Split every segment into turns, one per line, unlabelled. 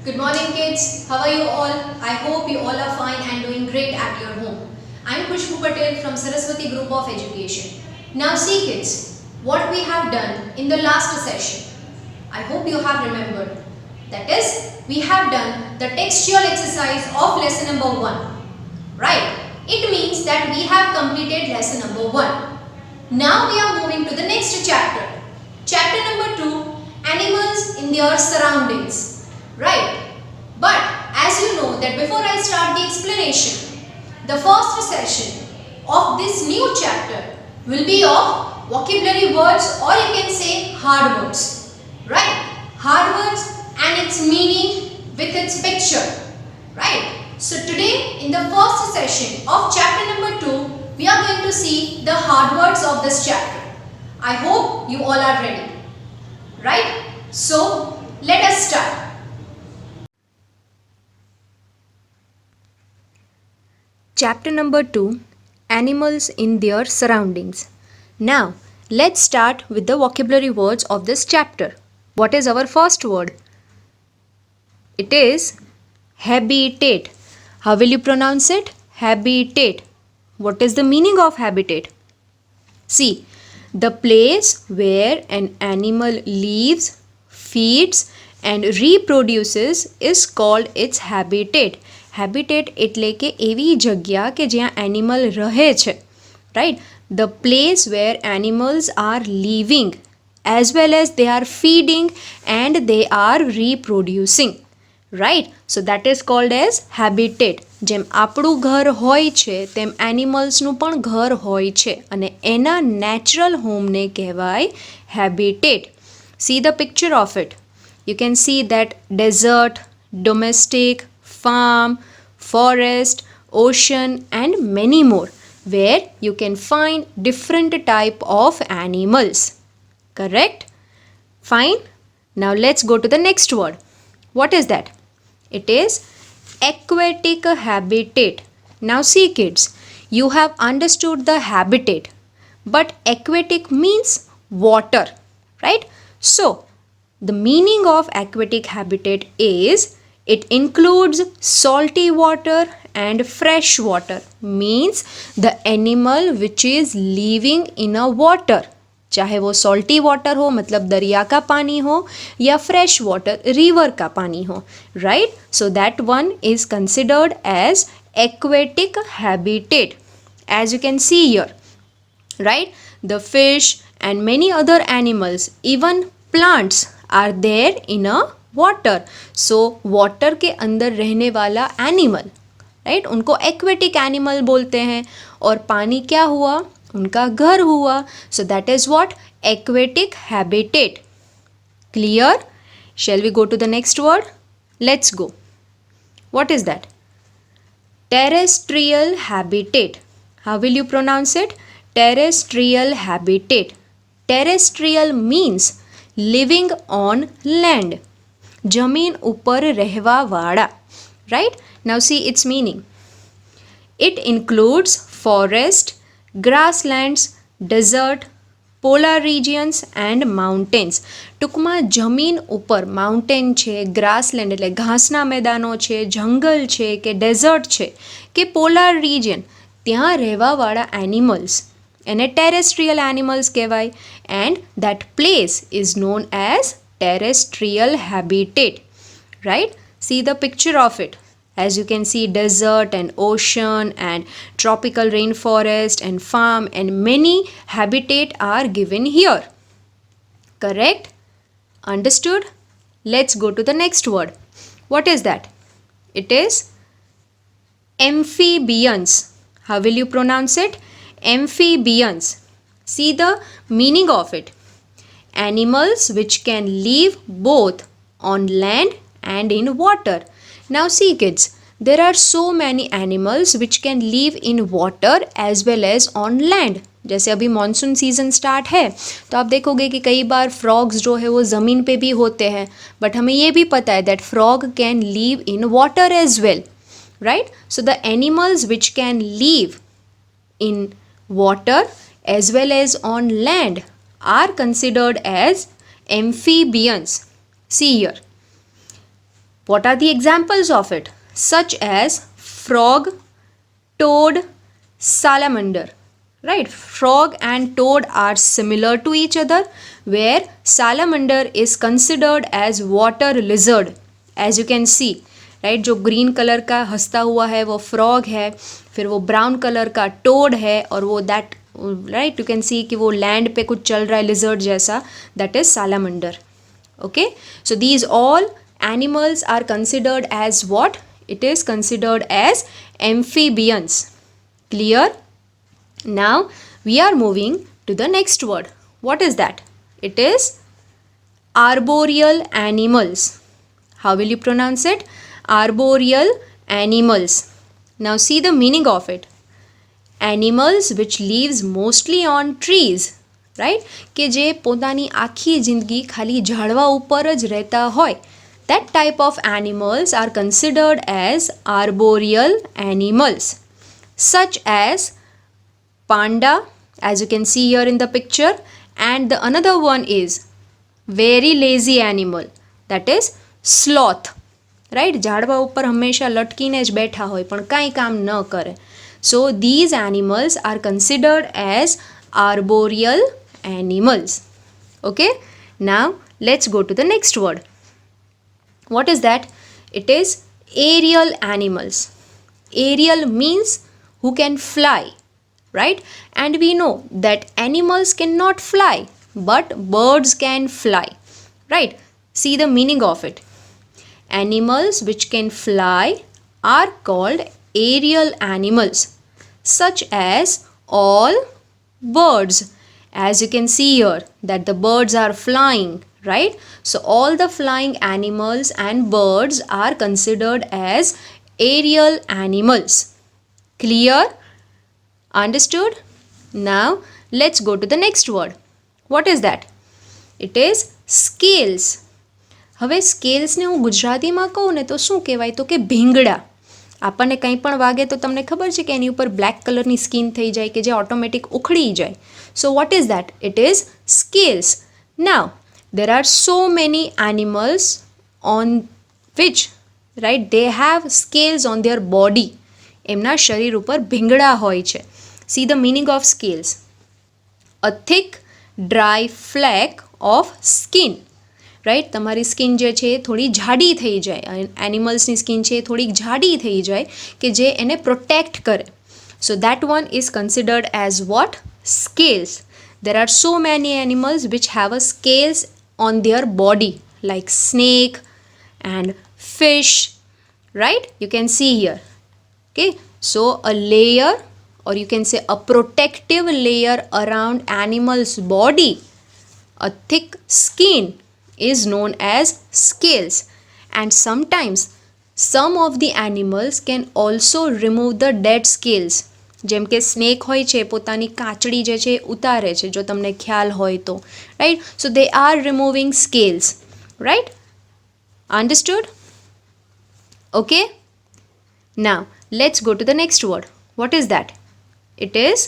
Good morning, kids. How are you all? I hope you all are fine and doing great at your home. I'm Khushbu Patel from Saraswati Group of Education. Now, see, kids, what we have done in the last session. I hope you have remembered. That is, we have done the textual exercise of lesson number 1. Right? It means that we have completed lesson number 1. Now we are moving to the next chapter. Chapter number 2, Animals in their surroundings. Right? But as you know that before I start the explanation, the first session of this new chapter will be of vocabulary words, or you can say hard words. Right? Hard words and its meaning with its picture. Right? So today in the first session of chapter number 2, we are going to see the hard words of this chapter. I hope you all are ready. Right? So let us start. Chapter number 2, Animals in their surroundings. Now, let's start with the vocabulary words of this chapter. What is our first word? It is habitat. How will you pronounce it? Habitat. What is the meaning of habitat? See, the place where an animal lives, feeds and reproduces is called its habitat. Habitat એટલે કે એવી જગ્યા કે જ્યાં animal રહે છે, right? The place where animals are living as well as they are feeding and they are reproducing. Right so that is called as habitat. જેમ આપણું ઘર હોય છે તેમ એનિમલ્સનું પણ ઘર હોય છે અને એના નેચરલ હોમને કહેવાય habitat. See the picture of it. You can see that desert, domestic, farm, forest, ocean and many more where you can find different type of animals. Correct? Fine. Now let's go to the next word. What is that? It is aquatic habitat. Now see kids, you have understood the habitat, but aquatic means water, right? So the meaning of aquatic habitat is it includes salty water and fresh water, means the animal which is living in a water, चाहे वो salty water हो मतलब दरिया का पानी हो या fresh water river का पानी हो, right? So that one is considered as aquatic habitat, as you can see here, right? The fish and many other animals, even plants are there in a water. So water के अंदर रहने वाला animal, right, उनको aquatic animal बोलते हैं. और पानी क्या हुआ? उनका घर हुआ. So that is what? Aquatic habitat. Clear? Shall we go to the next word? Let's go. What is that? Terrestrial habitat. How will you pronounce it? Terrestrial habitat. Terrestrial means living on land, जमीन ऊपर रहवा वाला, right? Now see its meaning. It includes forest, grasslands, desert, polar regions and mountains. ટૂંકમાં જમીન ઉપર mountain છે, grassland એટલે ઘાસના મેદાનો છે, જંગલ છે કે ડેઝર્ટ છે કે પોલાર રિજિયન, ત્યાં રહેવાવાળા એનિમલ્સ એને ટેરેસ્ટ્રિયલ એનિમલ્સ કહેવાય. And that place is known as terrestrial habitat, right? C the picture of it. As you can see, desert and ocean and tropical rainforest and farm and many habitat are given here. Correct? Understood? Let's go to the next word. What is that? It is amphibians. How will you pronounce it? Amphibians. See the meaning of it. Animals which can live both on land and in water. Now see kids, there are so many animals which can live in water as well as on land. जैसे अभी monsoon season start है तो आप देखोगे कि कई बार frogs जो है वो ज़मीन पे भी होते हैं, बट हमें ये भी पता है that frog can live in water as well, right? So the animals which can live in water as well as on land are considered as amphibians. See here. What are the examples of it? Such as frog, toad, salamander. Right? Frog and toad are similar to each other, where salamander is considered as water lizard. As you can see, right जो green colour का हंसता हुआ है वो frog है, फिर वो brown colour का टोड है, और वो that right you can see कि वो लैंड पे कुछ चल रहा है लिजर्ड जैसा, that is salamander. Okay, so these all animals are considered as what? It is considered as amphibians. Clear? Now we are moving to the next word. What is that? It is arboreal animals. How will you pronounce it? Arboreal animals. Now see the meaning of it. Animals which lives mostly on trees. Right? કે જે પોતાની આખી જિંદગી ખાલી ઝાડવા ઉપર જ રહેતા હોય. That type of animals are considered as arboreal animals. Such as panda, as you can see here in the picture, and the another one is very lazy animal, that is sloth. Right? ઝાડવા ઉપર હંમેશા લટકીને જ બેઠા હોય પણ કાંઈ કામ ન કરે. So these animals are considered as arboreal animals. Okay, now let's go to the next word. What is that? It is aerial animals. Aerial means who can fly. Right? And we know that animals cannot fly, but birds can fly. Right? See the meaning of it. Animals which can fly are called aerial animals, such as all birds. As you can see here that the birds are flying. Right? So all the flying animals and birds are considered as aerial animals. Clear? Understood? Now let's go to the next word. What is that? It is scales. હવે સ્કેલ્સને હું ગુજરાતીમાં કહું ને તો શું કહેવાય? તો કે ભીંગડા. આપણને કંઈ પણ વાગે તો તમને ખબર છે કે એની ઉપર બ્લેક કલરની સ્કિન થઈ જાય કે જે ઓટોમેટિક ઉખડી જાય. So what is that? It is scales. Now there are so many animals on which right they have scales on their body. એમના શરીર ઉપર ભીંગડા હોય છે. See the meaning of scales. A thick dry flake of skin. Right? તમારી skin જે છે એ થોડી જાડી થઈ જાય, એનિમલ્સની સ્કિન છે એ થોડીક જાડી થઈ જાય કે જે એને પ્રોટેક્ટ કરે. So that one is considered as what? Scales. There are so many animals which have a scales on their body, like snake and fish. Right? You can see here. Okay, so a layer, or you can say a protective layer around animal's body, a thick skin, is known as scales. And sometimes some of the animals can also remove the dead scales. જેમ કે snake હોય છે પોતાની કાચડી જે છે ઉતારે છે, જો તમને ખ્યાલ હોય તો. Right? So they are removing scales. Right? Understood? Okay, now let's go to the next word. What is that? It is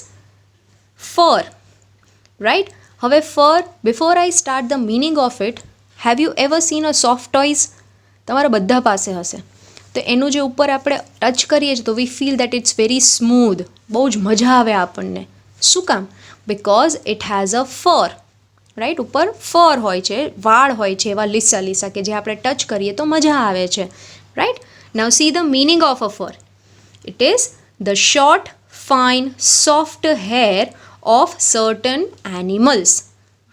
fur. Right? હવે fur, before I start the meaning of it, have you ever seen a soft toys? તમારા બધા પાસે હશે. તો એનું જે ઉપર આપણે ટચ કરીએ છીએ તો we feel that it's very smooth. બહુ જ મજા આવે આપણને. શું કામ? Because it has a fur. Right? ઉપર ફર હોય છે, વાળ હોય છે એવા લીસા લીસા કે જે આપણે ટચ કરીએ તો મજા આવે છે. Right? Now see the meaning of a fur. It is the short, fine, soft hair of certain animals.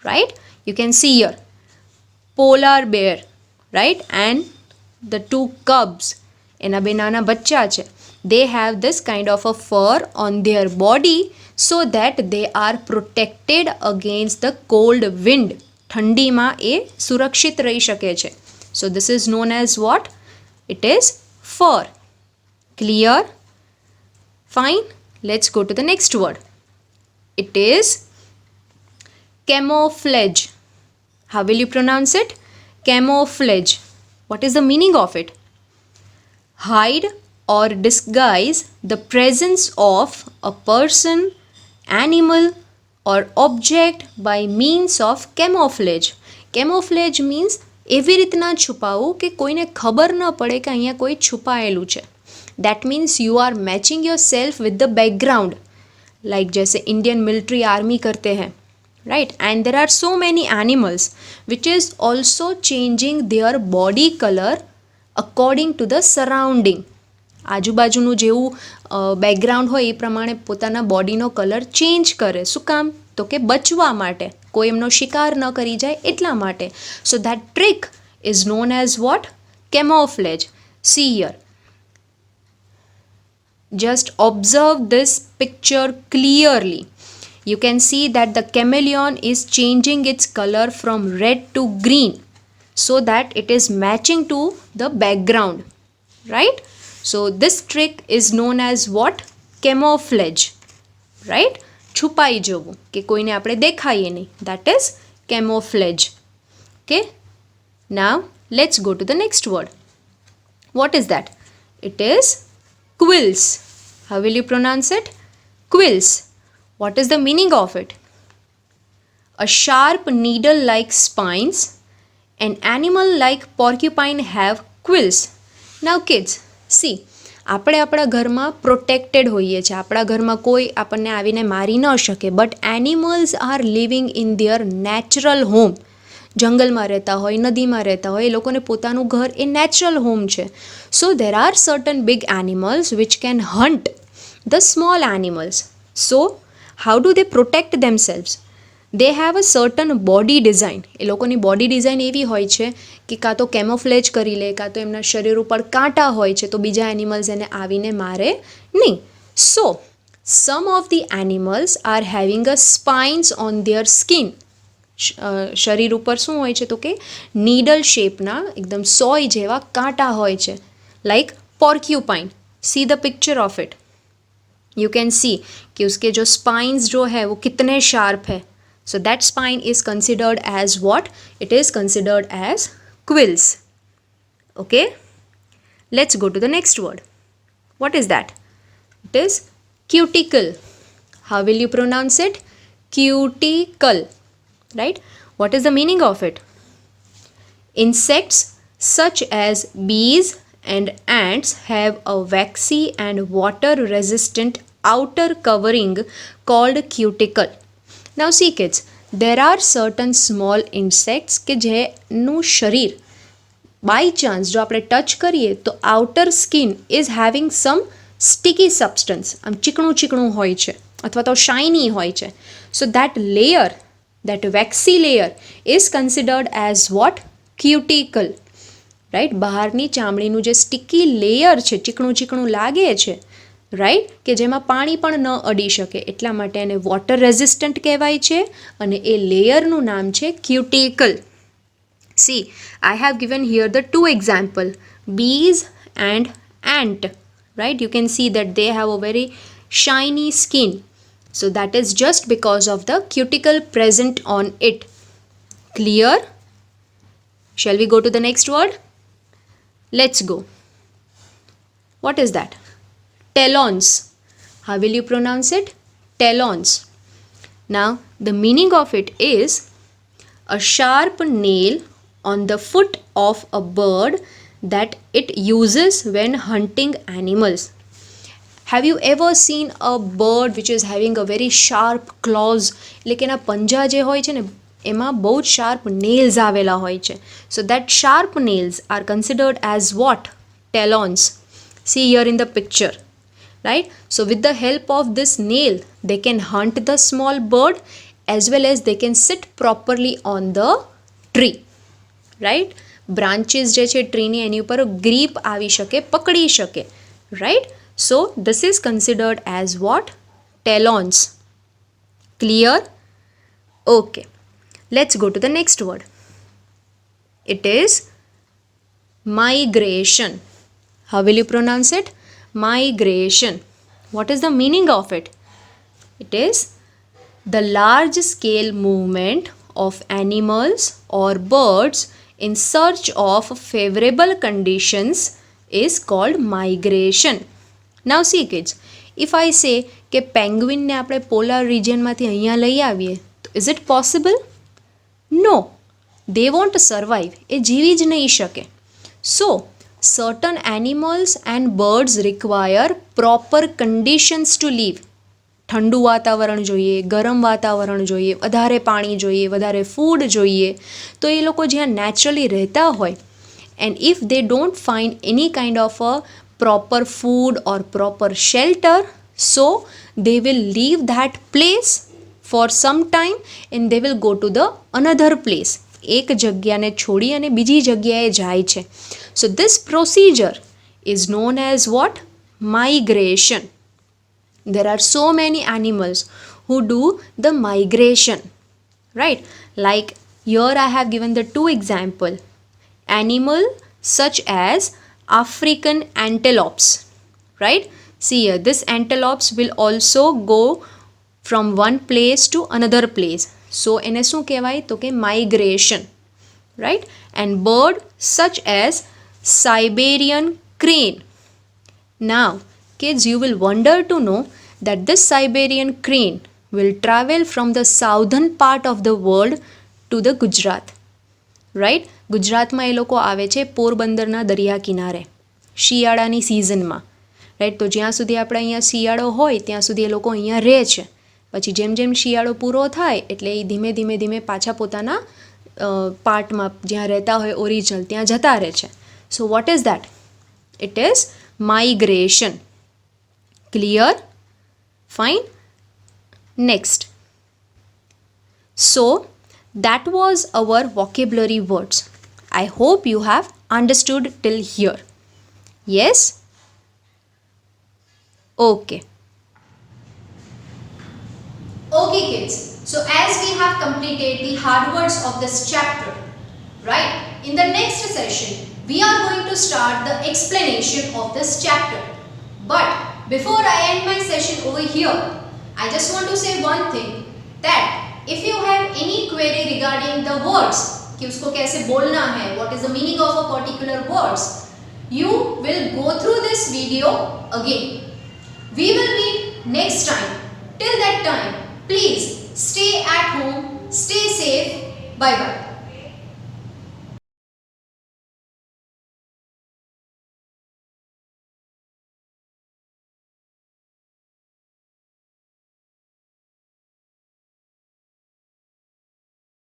Right? You can see here polar bear, right? And the two cubs, એના બે નાના બચ્ચા છે, they have this kind of a fur on their body so that they are protected against the cold wind. ઠંડીમાં એ સુરક્ષિત રહી શકે છે. So this is known as what? It is fur. Clear? Fine. Let's go to the next word. It is camouflage. How will you pronounce it? Camouflage. What is the meaning of it? Hide or disguise the presence of a person, animal, or object by means of camouflage. Camouflage means એવી રીતના છુપાવવું કે કોઈને ખબર ન પડે કે અહીંયા કોઈ છુપાયેલું છે. That means you are matching yourself with the background, like जैसे इंडियन मिलिट्री आर्मी करते हैं, right. And there are so many animals which is also changing their body colour according to the surrounding. આજુબાજુનું જેવું background હોય એ પ્રમાણે પોતાના બોડીનો colour change કરે. શું કામ? તો કે બચવા માટે, કોઈ એમનો શિકાર ન કરી જાય એટલા માટે. So that trick is known as what? Camouflage. See here, just observe this picture clearly. You can see that the chameleon is changing its color from red to green so that it is matching to the background, right? So this trick is known as what? Camouflage, right? છુપાઈ જવું કે કોઈને આપણે દેખાઈએ નહીં, that is camouflage. Okay, now let's go to the next word. What is that? It is quills. How will you pronounce it? Quills. What is the meaning of it? A sharp needle-like spines. An animal like porcupine have quills. Now kids, see, આપણે આપણા ઘરમાં protected હોઈએ છીએ, આપણા ઘરમાં કોઈ આપણને આવીને મારી ન શકે, but animals are living in their natural home. જંગલમાં રહેતા હોય, નદીમાં રહેતા હોય, એ લોકોને પોતાનું ઘર એ નેચરલ હોમ છે. So there are certain big animals which can hunt the small animals. So how do they protect themselves? They have a certain body design. એ લોકોની બોડી ડિઝાઇન એવી હોય છે કે કાં તો કેમોફ્લેજ કરી લે, કાં તો એમના શરીર ઉપર કાંટા હોય છે તો બીજા એનિમલ્સ એને આવીને મારે નહીં. So some of the animals are having a spines on their skin. શરીર ઉપર શું હોય છે તો કે નીડલ શેપના એકદમ સોય જેવા કાંટા હોય છે, like porcupine. See the picture of it. You can see कि उसके जो स्पाइन्स जो है वो कितने शार्प है. So that spine is considered as what? It is considered as quills. Okay, let's go to the next word. What is that? It is cuticle. How will you pronounce it? Cuticle, right? What is the meaning of it? Insects such as bees and ants have a waxy and water resistant outer covering called cuticle. Now see kids, there are certain small insects કે જેનું શરીર by chance જો આપણે touch કરીએ તો outer skin is having some sticky substance, આમ ચીકણું ચીકણું હોય છે અથવા તો શાઇની હોય છે. So that layer, that waxy layer is considered as what? Cuticle, right. બહારની ચામડીનું જે સ્ટિકી લેયર છે, ચીકણું ચીકણું લાગે છે, રાઈટ, કે જેમાં પાણી પણ ન અડી શકે એટલા માટે એને વોટર રેઝિસ્ટન્ટ કહેવાય છે અને એ લેયરનું નામ છે cuticle. See, I have given here the two example, bees and ant, right? You can see that they have a very shiny skin. So that is just because of the cuticle present on it. Clear? Shall we go to the next word? Let's go. What is that? Talons. How will you pronounce it? Talons. Now the meaning of it is a sharp nail on the foot of a bird that it uses when hunting animals. Have you ever seen a bird which is having a very sharp claws? એટલે કે એના પંજા જે હોય છે ને એમાં બહુ જ શાર્પ નેલ્સ આવેલા હોય છે. So that sharp nails are considered as what? Talons. See here in the picture. Right? So with the help of this nail, they can hunt the small bird as well as they can sit properly on the tree. Right? Branches જે છે ટ્રીની એની ઉપર grip આવી શકે, પકડી શકે. Right? So this is considered as what? Talons. Clear? Okay. Let's go to the next word. It is migration. How will you pronounce it? Migration. What is the meaning of it? It is the large scale movement of animals or birds in search of favorable conditions is called migration. Now see kids, if I say કે પેંગ્વિનને આપણે polar રિજિયનમાંથી અહીંયા લઈ આવીએ તો is it possible? No. they won't survive. એ જીવી જ નહીં શકે. So, certain animals and birds require proper conditions to live. ઠંડુ વાતાવરણ જોઈએ, ગરમ વાતાવરણ જોઈએ, વધારે પાણી જોઈએ, વધારે ફૂડ જોઈએ. તો એ લોકો જ્યાં નેચરલી રહેતા હોય, and if they don't find any kind of a proper food or proper shelter, so they will leave that place for some time and they will go to the another place. એક જગ્યાને છોડી અને બીજી જગ્યાએ જાય છે. So this procedure is known as what? Migration. There are so many animals who do the migration, right? Like here I have given the two example. Animal such as African antelopes, right? See here, this antelopes will also go from one place to another place. So એને શું કહેવાય? તો કે migration, right? And bird such as Siberian crane. Now, kids, you will wonder to know that this Siberian crane will travel from the southern part of the world to the Gujarat, right? ગુજરાતમાં એ લોકો આવે છે પોરબંદરના દરિયા કિનારે શિયાળાની સિઝનમાં, right? તો જ્યાં સુધી આપણે અહીંયા શિયાળો હોય ત્યાં સુધી એ લોકો અહીંયા રહે છે. પછી જેમ જેમ શિયાળો પૂરો થાય એટલે એ ધીમે ધીમે ધીમે પાછા પોતાના પાર્ટમાં જ્યાં રહેતા હોય ઓરિજિનલ ત્યાં જતા રહે છે. So what is that? It is migration. Clear? Fine. Next. So, that was our vocabulary words. I hope you have understood till here. Yes? Okay. Okay, kids. So, as we have completed the hard words of this chapter, right? In the next session, we are going to start the explanation of this chapter. But before I end my session over here, I just want to say one thing, that if you have any query regarding the words, कि उसको कैसे बोलना है, what is the meaning of a particular words, you will go through this video again. We will meet next time. Till that time, please stay at home, stay safe. Bye bye.